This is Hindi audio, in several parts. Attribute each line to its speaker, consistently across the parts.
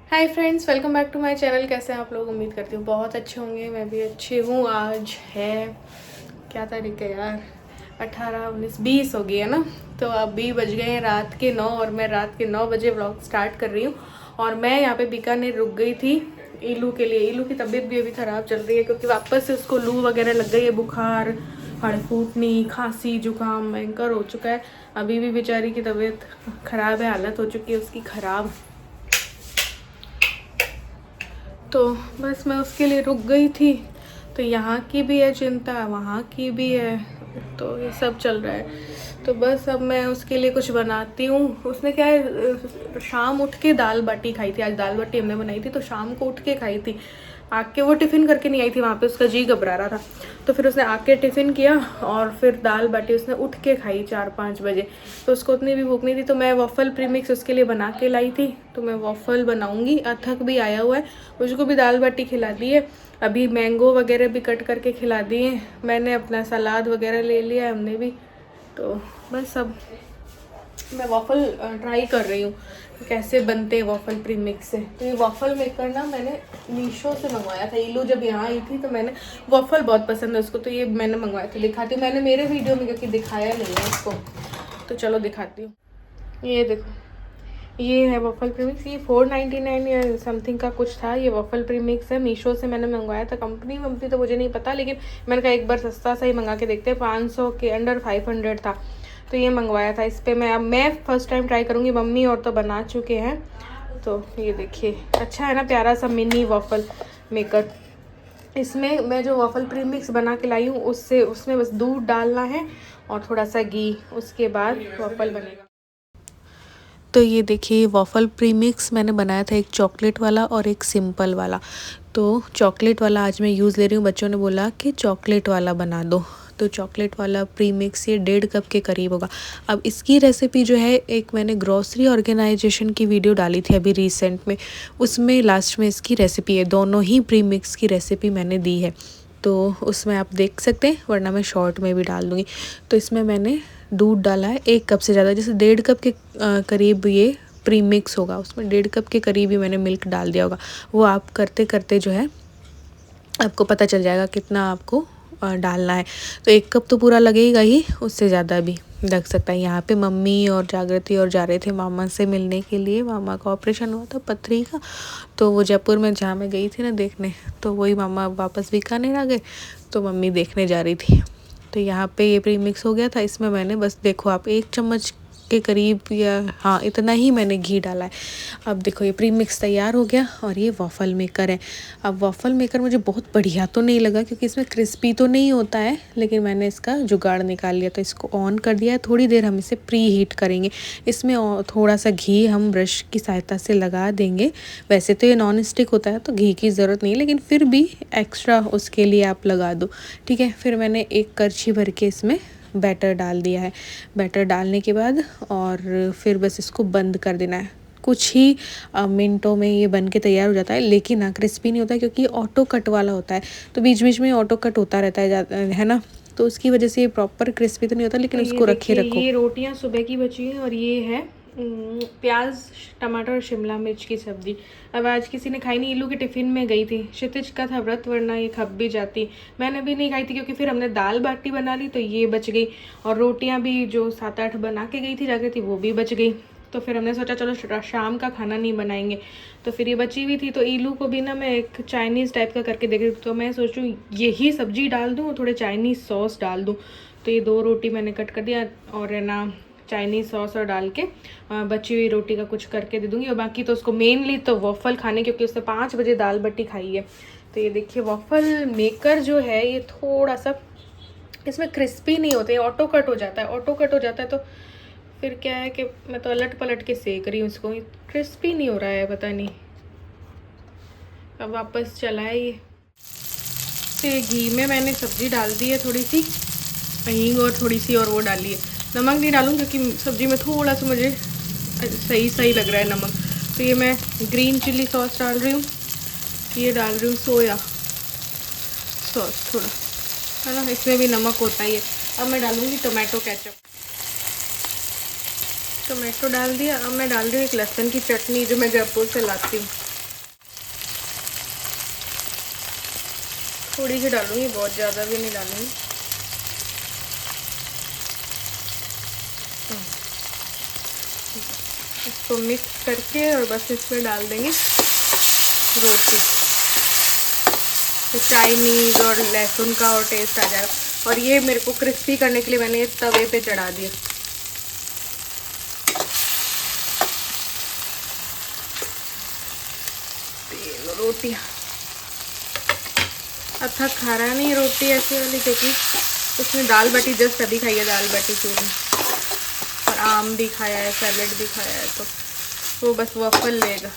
Speaker 1: Hi friends, welcome back to my channel. कैसे हैं आप लोग? उम्मीद करती हूँ बहुत अच्छे होंगे। मैं भी अच्छी हूँ। आज है क्या तारीख है यार? 18, 19, 20 हो गई है ना। तो अभी बज गए हैं रात के 9 और मैं रात के 9 बजे व्लॉग स्टार्ट कर रही हूँ। और मैं यहाँ पे बीकानेर रुक गई थी ईलू के लिए। ईलू की तबीयत भी अभी ख़राब चल रही है क्योंकि वापस से उसको लू वगैरह लग गई है, बुखार, हड़फूटनी, खांसी, जुकाम भयंकर हो चुका है। अभी भी बेचारी की तबीयत ख़राब है, हालत हो चुकी है उसकी ख़राब। तो बस मैं उसके लिए रुक गई थी। तो यहाँ की भी है चिंता, वहाँ की भी है, तो ये सब चल रहा है। तो बस अब मैं उसके लिए कुछ बनाती हूँ। उसने क्या है, शाम उठ के दाल बाटी खाई थी। आज दाल बाटी हमने बनाई थी तो शाम को उठ के खाई थी। आके वो टिफ़िन करके नहीं आई थी, वहाँ पे उसका जी घबरा रहा था। तो फिर उसने आके टिफ़िन किया और फिर दाल बाटी उसने उठ के खाई 4-5 बजे। तो उसको उतनी भी भूख नहीं थी। तो मैं वॉफ़ल प्रीमिक्स उसके लिए बना के लाई थी। तो मैं वॉफ़ल बनाऊँगी। अथक भी आया हुआ है, उसको भी दाल बाटी खिला दी है। अभी मैंगो वगैरह भी कट करके खिला दिए। मैंने अपना सलाद वगैरह ले लिया है, हमने भी। तो बस अब मैं वॉफ़ल ट्राई कर रही हूँ कैसे बनते हैं वॉफ़ल प्रीमिक्स से। तो ये वॉफ़ल मेकर ना मैंने मीशो से मंगवाया था। ईलू जब यहाँ आई थी तो मैंने वॉफ़ल बहुत पसंद है उसको, तो ये मैंने मंगवाया था। दिखाती हूँ, मैंने मेरे वीडियो में क्योंकि दिखाया नहीं है इसको, तो चलो दिखाती हूँ। ये देखो, ये है वॉफ़ल प्रीमिक्स। ये 499 या समथिंग का कुछ था। ये वॉफ़ल प्रीमिक्स है, मीशो से मैंने मंगवाया था। कंपनी वंपनी तो मुझे नहीं पता, लेकिन मैंने कहा एक बार सस्ता सा ही मंगा के देखते हैं। 500 के अंडर 500 था, तो ये मंगवाया था। इस पर मैं फ़र्स्ट टाइम ट्राई करूँगी। मम्मी और तो बना चुके हैं। तो ये देखिए, अच्छा है ना, प्यारा सा मिनी वॉफ़ल मेकर। इसमें मैं जो वॉफ़ल प्रीमिक्स बना के लाई हूँ उसमें बस दूध डालना है और थोड़ा सा घी, उसके बाद वॉफ़ल बनेगा। तो ये देखिए, वॉफ़ल प्रीमिक्स मैंने बनाया था, एक चॉकलेट वाला और एक सिंपल वाला। तो चॉकलेट वाला आज मैं यूज़ ले रही हूँ। बच्चों ने बोला कि चॉकलेट वाला बना दो, तो चॉकलेट वाला प्रीमिक्स ये 1.5 कप के करीब होगा। अब इसकी रेसिपी जो है, एक मैंने ग्रॉसरी ऑर्गेनाइजेशन की वीडियो डाली थी अभी रिसेंट में, उसमें लास्ट में इसकी रेसिपी है। दोनों ही प्रीमिक्स की रेसिपी मैंने दी है, तो उसमें आप देख सकते हैं, वरना मैं शॉर्ट में भी डाल दूँगी। तो इसमें मैंने दूध डाला है 1 कप से ज़्यादा, जैसे 1.5 कप के करीब ये प्रीमिक्स होगा, उसमें 1.5 कप के करीब ही मैंने मिल्क डाल दिया होगा। वो आप करते करते जो है आपको पता चल जाएगा कितना आपको डालना है। तो 1 कप तो पूरा लगेगा ही, उससे ज़्यादा भी लग सकता है। यहाँ पे मम्मी और जागृति और जा रहे थे मामा से मिलने के लिए। मामा का ऑपरेशन हुआ था पथरी का, तो वो जयपुर में जहाँ मैं गई थी ना देखने, तो वही मामा वापस बीकानेर आ गए, तो मम्मी देखने जा रही थी। तो यहाँ पे ये प्रीमिक्स हो गया था। इसमें मैंने बस देखो आप 1 चम्मच के करीब, या हाँ इतना ही मैंने घी डाला है। अब देखो ये प्रीमिक्स तैयार हो गया और ये वॉफ़ल मेकर है। अब वॉफ़ल मेकर मुझे बहुत बढ़िया तो नहीं लगा क्योंकि इसमें क्रिस्पी तो नहीं होता है, लेकिन मैंने इसका जुगाड़ निकाल लिया। तो इसको ऑन कर दिया है। थोड़ी देर हम इसे प्री हीट करेंगे। इसमें थोड़ा सा घी हम ब्रश की सहायता से लगा देंगे। वैसे तो ये नॉन स्टिक होता है तो घी की ज़रूरत नहीं, लेकिन फिर भी एक्स्ट्रा उसके लिए आप लगा दो, ठीक है। फिर मैंने 1 करछी भर के इसमें बैटर डाल दिया है। बैटर डालने के बाद और फिर बस इसको बंद कर देना है। कुछ ही मिनटों में ये बन के तैयार हो जाता है, लेकिन ना क्रिस्पी नहीं होता है क्योंकि ऑटो कट वाला होता है, तो बीच बीच में ऑटो कट होता रहता है ना, तो उसकी वजह से ये प्रॉपर क्रिस्पी तो नहीं होता, लेकिन उसको रखे रखो। ये रोटियां सुबह की बची हैं और ये है प्याज, टमाटर और शिमला मिर्च की सब्ज़ी। अब आज किसी ने खाई नहीं, इलू के टिफ़िन में गई थी। क्षितिज का था व्रत, वरना ये खप भी जाती। मैंने भी नहीं खाई थी क्योंकि फिर हमने दाल बाटी बना ली तो ये बच गई, और रोटियां भी जो 7-8 बना के गई थी जाके थी, वो भी बच गई। तो फिर हमने सोचा चलो शाम का खाना नहीं बनाएंगे, तो फिर ये बची हुई थी। तो इलू को भी ना मैं एक चाइनीज़ टाइप का करके देख रही, तो मैं सोचूँ यही सब्जी डाल दूँ और थोड़े चाइनीज़ सॉस डाल दूँ। तो ये 2 रोटी मैंने कट कर दिया और है ना चाइनीज़ सॉस और डाल के बची हुई रोटी का कुछ करके दे दूँगी। और बाकी तो उसको मेनली तो वॉफ़ल खाने, क्योंकि उसने 5 बजे दाल बाटी खाई है। तो ये देखिए वॉफ़ल मेकर जो है ये थोड़ा सा, इसमें क्रिस्पी नहीं होते, ऑटो कट हो जाता है। ऑटो कट हो जाता है तो फिर क्या है कि मैं तो अलट पलट के सेक रही हूँ इसको, क्रिस्पी नहीं हो रहा है, पता नहीं। अब वापस चला है ये। तो घी में मैंने सब्ज़ी डाल दी है, थोड़ी सी हींग और थोड़ी सी और वो डाली है। नमक नहीं डालूँ क्योंकि सब्ज़ी में थोड़ा सा मुझे सही लग रहा है नमक। तो ये मैं ग्रीन चिली सॉस डाल रही हूँ, ये डाल रही हूँ सोया सॉस थोड़ा, है ना, इसमें भी नमक होता ही है। अब मैं डालूँगी टोमेटो केचप। टोमेटो डाल दिया। अब मैं डाल रही हूँ एक लहसुन की चटनी जो मैं जयपुर से लाती हूँ। थोड़ी सी डालूंगी, बहुत ज़्यादा भी नहीं डालूंगी। इसको मिक्स करके और बस इसमें डाल देंगे रोटी। तो चाइनीज़ और लहसुन का और टेस्ट आ जाएगा। और ये मेरे को क्रिस्पी करने के लिए मैंने तवे पे चढ़ा दिया। रोटियाँ अच्छा खा रहा नहीं रोटी ऐसी वाली, क्योंकि उसने दाल बाटी जस्ट अभी खाई है, दाल बाटी चूरमा, और आम भी खाया है, सैलेड भी खाया है, तो वो बस वफ़ल लेगा।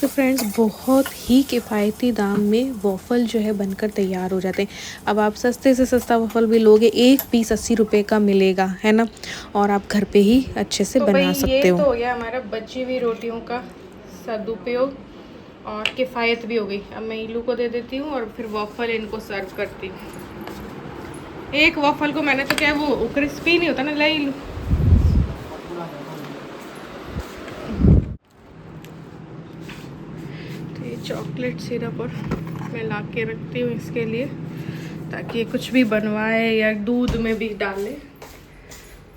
Speaker 1: तो फ्रेंड्स, बहुत ही किफ़ायती दाम में वॉफ़ल जो है बनकर तैयार हो जाते हैं। अब आप सस्ते से सस्ता वॉफ़ल भी लोगे, एक पीस 80 रुपये का मिलेगा, है ना, और आप घर पे ही अच्छे से बना सकते हो।
Speaker 2: ये तो हो गया हमारा बची हुई रोटियों का सदुपयोग और किफ़ायत भी हो गई। अब मैं इलू को दे देती हूँ और फिर वॉफ़ल इनको सर्व करती हूँ। एक वॉफ़ल को मैंने तो क्या वो क्रिस्पी नहीं होता ना, ले इलू। तो ये चॉकलेट सिरप और मैं ला के रखती हूँ इसके लिए, ताकि ये कुछ भी बनवाए या दूध में भी डाले,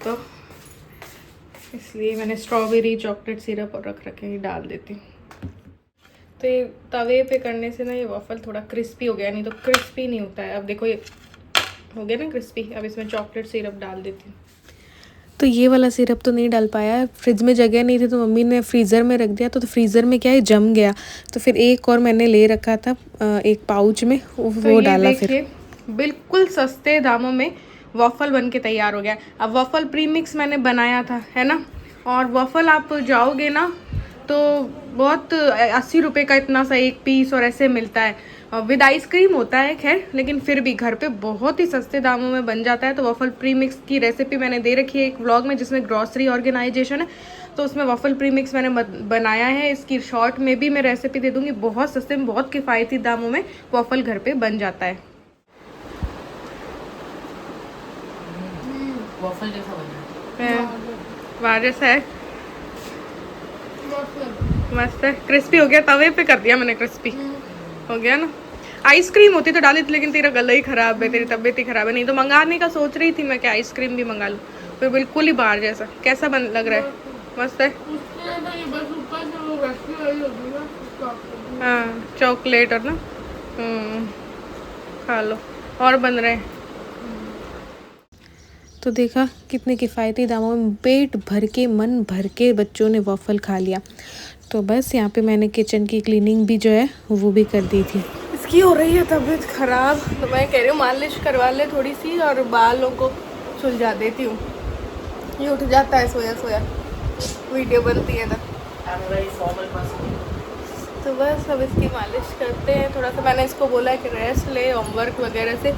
Speaker 2: तो इसलिए मैंने स्ट्रॉबेरी चॉकलेट सिरप और रख रखे डाल देती हूँ। तो ये तवे पे करने से ना ये वॉफ़ल थोड़ा क्रिस्पी हो गया, नहीं तो क्रिस्पी नहीं होता है। अब देखो ये हो गया ना क्रिस्पी। अब इसमें चॉकलेट सिरप डाल देती हूँ।
Speaker 1: तो ये वाला सिरप तो नहीं डाल पाया, फ्रिज में जगह नहीं थी तो मम्मी ने फ्रीज़र में रख दिया, तो फ्रीज़र में क्या है जम गया, तो फिर एक और मैंने ले रखा था एक पाउच में, वो डाला फिर।
Speaker 2: बिल्कुल सस्ते दामों में वॉफ़ल बन के तैयार हो गया। अब वॉफ़ल प्रीमिक्स मैंने बनाया था, है ना, और वॉफ़ल आप जाओगे ना तो बहुत 80 रुपये का इतना सा एक पीस और ऐसे मिलता है, विद आइसक्रीम होता है खैर, लेकिन फिर भी घर पे बहुत ही सस्ते दामों में बन जाता है। तो वॉफ़ल प्रीमिक्स की रेसिपी मैंने दे रखी है एक व्लॉग में, जिसमें ग्रॉसरी ऑर्गेनाइजेशन है, तो उसमें वॉफ़ल प्रीमिक्स मैंने बनाया है। इसकी शॉर्ट में भी मैं रेसिपी दे दूँगी। बहुत सस्ते में, बहुत किफ़ायती दामों में वॉफ़ल घर पे बन जाता है।
Speaker 1: वॉफ़ल जैसा बना है,
Speaker 2: वाह जैसा है, मस्त है, क्रिस्पी हो गया। तवे पे कर दिया मैंने, क्रिस्पी हो गया ना। आइसक्रीम होती तो डाली थी, लेकिन तेरा गला ही ख़राब है, तेरी तबीयत ही ख़राब है, नहीं तो मंगाने का सोच रही थी मैं कि आइसक्रीम भी मंगा लूँ। फिर बिल्कुल ही बाहर जैसा। कैसा बन लग रहा है? मस्त है। हाँ, चॉकलेट और ना, खा लो। और बन रहे हैं।
Speaker 1: तो देखा कितने किफ़ायती दामों में पेट भर के, मन भर के बच्चों ने वॉफ़ल खा लिया। तो बस यहाँ पे मैंने किचन की क्लीनिंग भी जो है वो भी कर दी थी।
Speaker 2: इसकी हो रही है तबीयत ख़राब, तो मैं कह रही हूँ मालिश करवा ले थोड़ी सी और बालों को सुलझा देती हूँ। ये उठ जाता है सोया सोया, वीडियो बनती है तो बस अब इसकी मालिश करते हैं थोड़ा सा। मैंने इसको बोला है कि रेस्ट ले होमवर्क वगैरह से,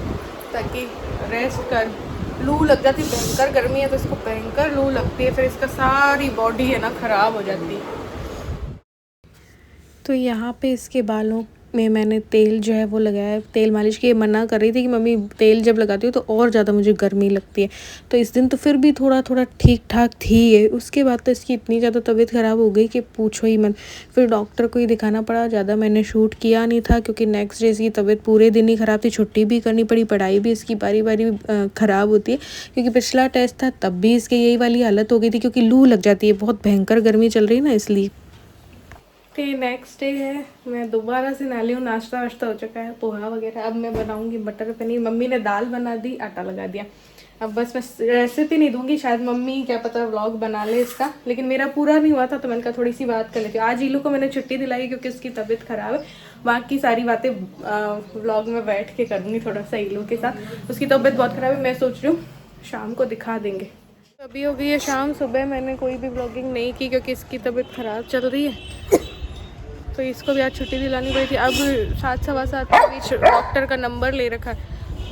Speaker 2: ताकि रेस्ट कर। लू लग जाती है, भयंकर गर्मी है तो इसको भयंकर लू लगती है, फिर इसका सारी बॉडी है ना ख़राब हो जाती है।
Speaker 1: तो यहाँ पे इसके बालों में मैंने तेल जो है वो लगाया, तेल मालिश की। मना कर रही थी कि मम्मी तेल जब लगाती हूँ तो और ज़्यादा मुझे गर्मी लगती है, तो इस दिन तो फिर भी थोड़ा थोड़ा ठीक ठाक थी है। उसके बाद तो इसकी इतनी ज़्यादा तबीयत ख़राब हो गई कि पूछो ही मत। फिर डॉक्टर को ही दिखाना पड़ा, ज़्यादा मैंने शूट किया नहीं था, क्योंकि नेक्स्ट डे इसकी तबीयत पूरे दिन ही ख़राब थी, छुट्टी भी करनी पड़ी, पढ़ाई भी इसकी बारी बारी ख़राब होती है, क्योंकि पिछला टेस्ट था तब भी इसकी यही वाली हालत हो गई थी, क्योंकि लू लग जाती है, बहुत भयंकर गर्मी चल रही है ना, इसलिए।
Speaker 2: तो ये नेक्स्ट डे है, मैं दोबारा से नहा ली हूँ, नाश्ता वाश्ता हो चुका है, पोहा वगैरह। अब मैं बनाऊंगी मटर पनीर। मम्मी ने दाल बना दी, आटा लगा दिया। अब बस मैं रेसिपी नहीं दूंगी, शायद मम्मी क्या पता व्लॉग बना ले इसका, लेकिन मेरा पूरा नहीं हुआ था तो मैंने कहा थोड़ी सी बात कर लेती हूँ। आज इलू को मैंने छुट्टी दिलाई क्योंकि उसकी तबीयत ख़राब है, बाकी सारी बातें व्लॉग में बैठ के करूँगी थोड़ा सा इलू के साथ। उसकी तबीयत बहुत ख़राब है, मैं सोच रही हूँ शाम को दिखा देंगे। अभी हो गई है शाम, सुबह मैंने कोई भी व्लॉगिंग नहीं की क्योंकि इसकी तबीयत ख़राब चल रही है, तो इसको भी आज छुट्टी दिलानी पड़ी थी। अब 7:15 के बीच डॉक्टर का नंबर ले रखा है,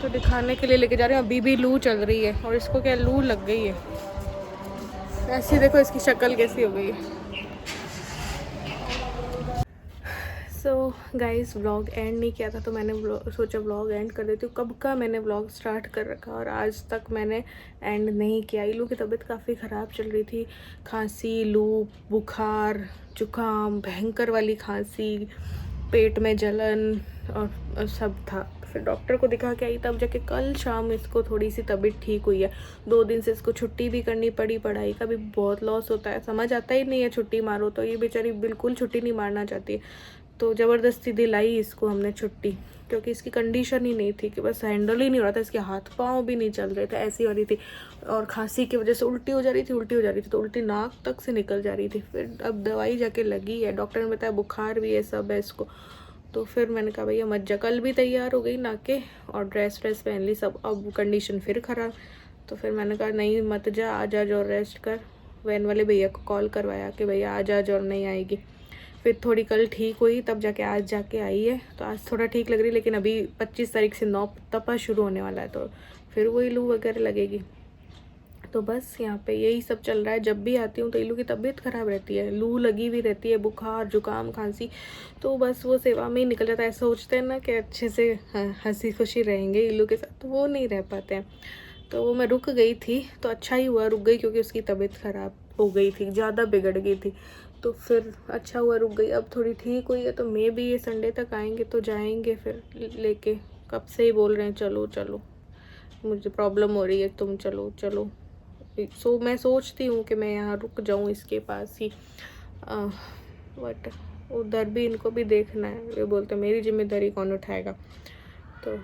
Speaker 2: तो दिखाने के लिए लेके जा रहे हैं। अभी भी लू चल रही है, और इसको क्या लू लग गई है। ऐसी देखो इसकी शक्ल कैसी हो गई है। सो गाइस, व्लॉग एंड नहीं किया था तो मैंने सोचा व्लॉग एंड कर देती हूँ। कब का मैंने व्लॉग स्टार्ट कर रखा और आज तक मैंने एंड नहीं किया। इलू की तबीयत काफ़ी ख़राब चल रही थी, खांसी, लू, बुखार, जुकाम, भयंकर वाली खांसी,
Speaker 1: पेट में जलन और सब था। फिर डॉक्टर को दिखा के आई, तब जाके कल शाम इसको थोड़ी सी तबीयत ठीक हुई है। 2 दिन से इसको छुट्टी भी करनी पड़ी, पढ़ाई का भी बहुत लॉस होता है, समझ आता ही नहीं है छुट्टी मारो तो। ये बेचारी बिल्कुल छुट्टी नहीं मारना चाहती है, तो ज़बरदस्ती दिलाई इसको हमने छुट्टी, क्योंकि इसकी कंडीशन ही नहीं थी कि बस हैंडल ही नहीं हो रहा था। इसके हाथ पाँव भी नहीं चल रहे थे, ऐसी हो रही थी। और खांसी की वजह से उल्टी हो जा रही थी, तो उल्टी नाक तक से निकल जा रही थी। फिर अब दवाई जाके लगी है, डॉक्टर ने बताया बुखार भी है, सब है इसको। तो फिर मैंने कहा भैया मत जा। कल भी तैयार हो गई ना के, और ड्रेस पहन ली सब, अब कंडीशन फिर ख़राब। तो फिर मैंने कहा नहीं मत जा, आ जा और रेस्ट कर। वैन वाले भैया को कॉल करवाया कि भैया आ जा और नहीं आएगी। फिर थोड़ी कल ठीक हुई, तब जाके आज जाके आई है। तो आज थोड़ा ठीक लग रही, लेकिन अभी 25 तारीख से 9 तपा शुरू होने वाला है, तो फिर वही लू वगैरह लगेगी। तो बस यहाँ पे यही सब चल रहा है। जब भी आती हूँ तो इल्लू की तबीयत ख़राब रहती है, लू लगी हुई रहती है, बुखार जुकाम खांसी, तो बस वो सेवा में ही निकल जाता है। सोचते हैं ना कि अच्छे से हंसी खुशी रहेंगे इल्लू के साथ, तो वो नहीं रह पाते हैं। तो वो मैं रुक गई थी, तो अच्छा ही हुआ रुक गई, क्योंकि उसकी तबीयत ख़राब हो गई थी, ज़्यादा बिगड़ गई थी। तो फिर अच्छा हुआ रुक गई। अब थोड़ी ठीक हुई है, तो मे भी ये संडे तक आएंगे तो जाएंगे फिर लेके। कब से ही बोल रहे हैं चलो चलो, मुझे प्रॉब्लम हो रही है, तुम चलो चलो। मैं सोचती हूँ कि मैं यहाँ रुक जाऊँ इसके पास ही, बट उधर भी इनको भी देखना है। ये बोलते मेरी जिम्मेदारी कौन उठाएगा। तो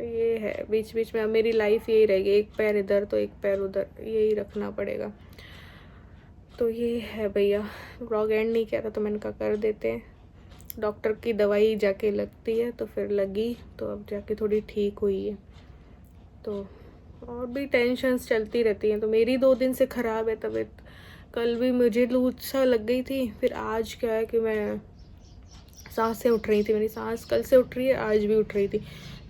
Speaker 1: ये है, बीच बीच में अब मेरी लाइफ यही रहेगी, एक पैर इधर तो एक पैर उधर, यही रखना पड़ेगा। तो ये है भैया, व्लॉग एंड नहीं किया था तो मैंने कहा कर देते हैं। डॉक्टर की दवाई जाके लगती है, तो फिर लगी, तो अब जाके थोड़ी ठीक हुई है। तो और भी टेंशन्स चलती रहती हैं। तो मेरी 2 दिन से ख़राब है तबीयत। कल भी मुझे लू सा लग गई थी। फिर आज क्या है कि मैं सांसें उठ रही थी, मेरी सांस कल से उठ रही है, आज भी उठ रही थी।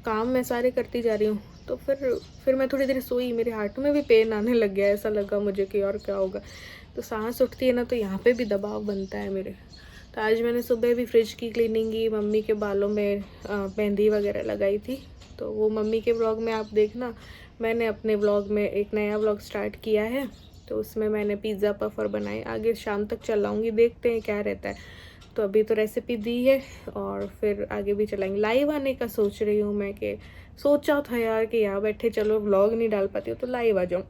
Speaker 1: काम मैं सारे करती जा रही हूँ। तो फिर मैं थोड़ी देर सोई, मेरे हार्ट में भी पेन आने लग गया, ऐसा लगा मुझे कि और क्या होगा। तो सांस उठती है ना, तो यहाँ पे भी दबाव बनता है मेरे। तो आज मैंने सुबह भी फ्रिज की क्लीनिंग की, मम्मी के बालों में मेहंदी वगैरह लगाई थी। तो वो मम्मी के व्लॉग में आप देखना। मैंने अपने व्लॉग में एक नया व्लॉग स्टार्ट किया है, तो उसमें मैंने पिज़्ज़ा पफर बनाए। आगे शाम तक चलाऊँगी, देखते हैं क्या रहता है। तो अभी तो रेसिपी दी है, और फिर आगे भी चलाएंगे। लाइव आने का सोच रही हूँ मैं, कि सोचा था यार कि यहाँ बैठे चलो व्लॉग नहीं डाल पाती हूँ तो लाइव आ जाऊँ,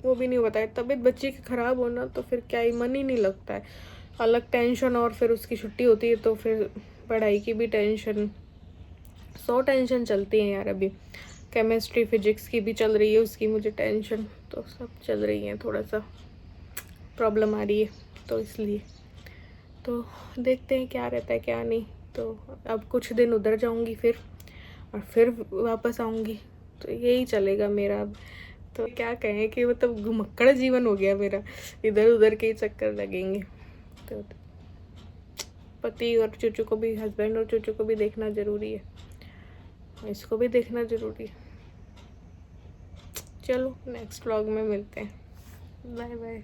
Speaker 1: वो भी नहीं बताया। तबीयत बच्ची की ख़राब होना तो फिर क्या ही, मन ही नहीं लगता है। अलग टेंशन, और फिर उसकी छुट्टी होती है तो फिर पढ़ाई की भी टेंशन, 100 टेंशन चलती हैं यार। अभी केमिस्ट्री फिजिक्स की भी चल रही है, उसकी मुझे टेंशन, तो सब चल रही है। थोड़ा सा प्रॉब्लम आ रही है, तो इसलिए तो देखते हैं क्या रहता है क्या नहीं। तो अब कुछ दिन उधर जाऊंगी फिर, और फिर वापस आऊंगी, तो यही चलेगा मेरा अब। तो क्या कहें कि मतलब घुमक्कड़ जीवन हो गया मेरा, इधर उधर के ही चक्कर लगेंगे। तो पति और चूचू को भी, हस्बैंड और चूचू को भी देखना ज़रूरी है, इसको भी देखना ज़रूरी है। चलो नेक्स्ट व्लॉग में मिलते हैं, बाय बाय।